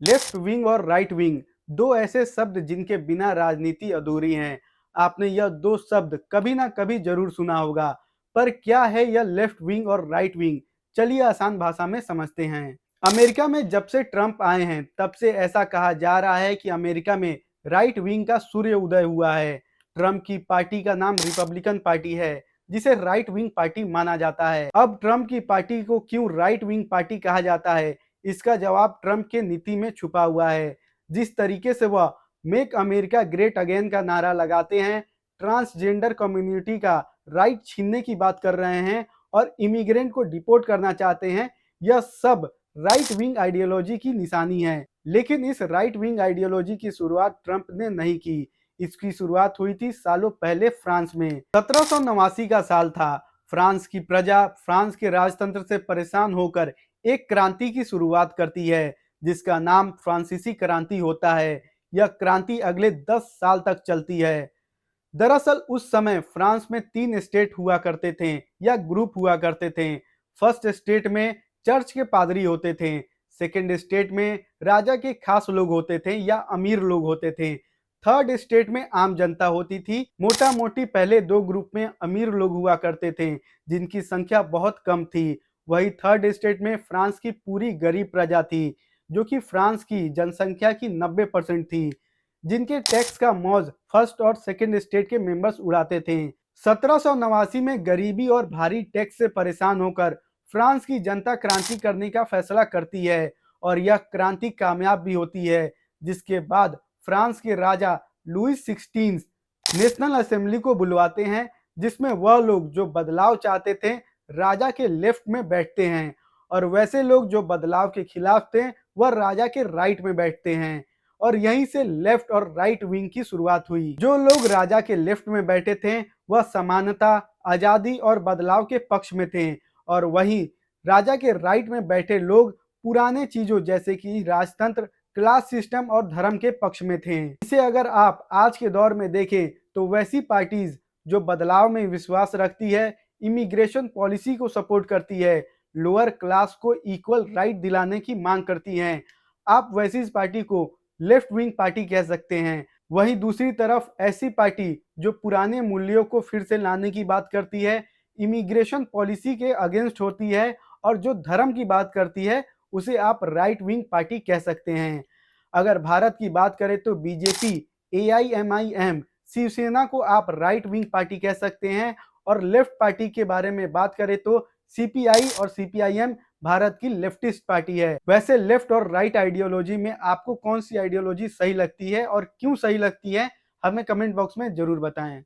Left wing और right wing दो ऐसे शब्द जिनके बिना राजनीति अधूरी है। आपने यह दो शब्द कभी ना कभी जरूर सुना होगा, पर क्या है यह लेफ्ट विंग और राइट विंग? चलिए आसान भाषा में समझते हैं। अमेरिका में जब से ट्रंप आए हैं तब से ऐसा कहा जा रहा है कि अमेरिका में राइट विंग का सूर्य उदय हुआ है। ट्रंप की पार्टी का नाम रिपब्लिकन पार्टी है, जिसे राइट विंग पार्टी माना जाता है। अब ट्रंप की पार्टी को क्यों राइट विंग पार्टी कहा जाता है, इसका जवाब ट्रंप के नीति में छुपा हुआ है। जिस तरीके से वह मेक अमेरिका ग्रेट अगेन का नारा लगाते हैं, ट्रांसजेंडर कम्युनिटी का राइट छीनने की बात कर रहे हैं और इमिग्रेंट को डिपोर्ट करना चाहते हैं, यह सब राइट विंग आइडियोलॉजी की निशानी है। लेकिन इस राइट विंग आइडियोलॉजी की शुरुआत ट्रंप ने नहीं की। इसकी शुरुआत हुई थी सालों पहले फ्रांस में। 1789 का साल था। फ्रांस की प्रजा फ्रांस के राजतंत्र से परेशान होकर एक क्रांति की शुरुआत करती है, जिसका नाम फ्रांसीसी क्रांति होता है। यह क्रांति अगले 10 साल तक चलती है। दरअसल उस समय फ्रांस में 3 स्टेट हुआ करते थे या ग्रुप हुआ करते थे। फर्स्ट स्टेट में चर्च के पादरी होते थे। सेकेंड स्टेट में राजा के खास लोग होते थे या अमीर लोग होते थे। थर्ड स्टेट में आम जनता होती थी। मोटा मोटी पहले दो ग्रुप में अमीर लोग हुआ करते थे, जिनकी संख्या बहुत कम थी। वही थर्ड स्टेट में फ्रांस की पूरी गरीब प्रजा थी, जो कि फ्रांस की जनसंख्या की 90% थी, जिनके टैक्स का मौज फर्स्ट और सेकंड स्टेट के मेंबर्स उड़ाते थे। 1789 में गरीबी और भारी टैक्स से परेशान होकर फ्रांस की जनता क्रांति करने का फैसला करती है और यह क्रांति कामयाब भी होती है, जिसके बाद फ्रांस के राजा लुईस 16 नेशनल असेंबली को बुलवाते हैं, जिसमें वह लोग जो बदलाव चाहते थे राजा के लेफ्ट में बैठते हैं और वैसे लोग जो बदलाव के खिलाफ थे वह राजा के राइट में बैठते हैं। और यहीं से लेफ्ट और राइट विंग की शुरुआत हुई। जो लोग राजा के लेफ्ट में बैठे थे वह समानता, आजादी और बदलाव के पक्ष में थे, और वहीं राजा के राइट में बैठे लोग पुराने चीजों जैसे कि राजतंत्र, क्लास सिस्टम और धर्म के पक्ष में थे। इसे अगर आप आज के दौर में देखें तो वैसी पार्टीज जो बदलाव में विश्वास रखती है, इमिग्रेशन पॉलिसी को सपोर्ट करती है, लोअर क्लास को इक्वल राइट दिलाने की मांग करती हैं, आप वैसी इस पार्टी को लेफ्ट विंग पार्टी कह सकते हैं। वहीं दूसरी तरफ ऐसी पार्टी जो पुराने मूल्यों को फिर से लाने की बात करती है, इमिग्रेशन पॉलिसी के अगेंस्ट होती है और जो धर्म की बात करती है, उसे आप राइट विंग पार्टी कह सकते हैं। अगर भारत की बात करें तो बीजेपी, एआईएमआईएम, शिवसेना को आप राइट विंग पार्टी कह सकते हैं। और लेफ्ट पार्टी के बारे में बात करें तो सीपीआई और सीपीआईएम भारत की लेफ्टिस्ट पार्टी है। वैसे लेफ्ट और राइट आइडियोलॉजी में आपको कौन सी आइडियोलॉजी सही लगती है और क्यों सही लगती है, हमें कमेंट बॉक्स में जरूर बताएं।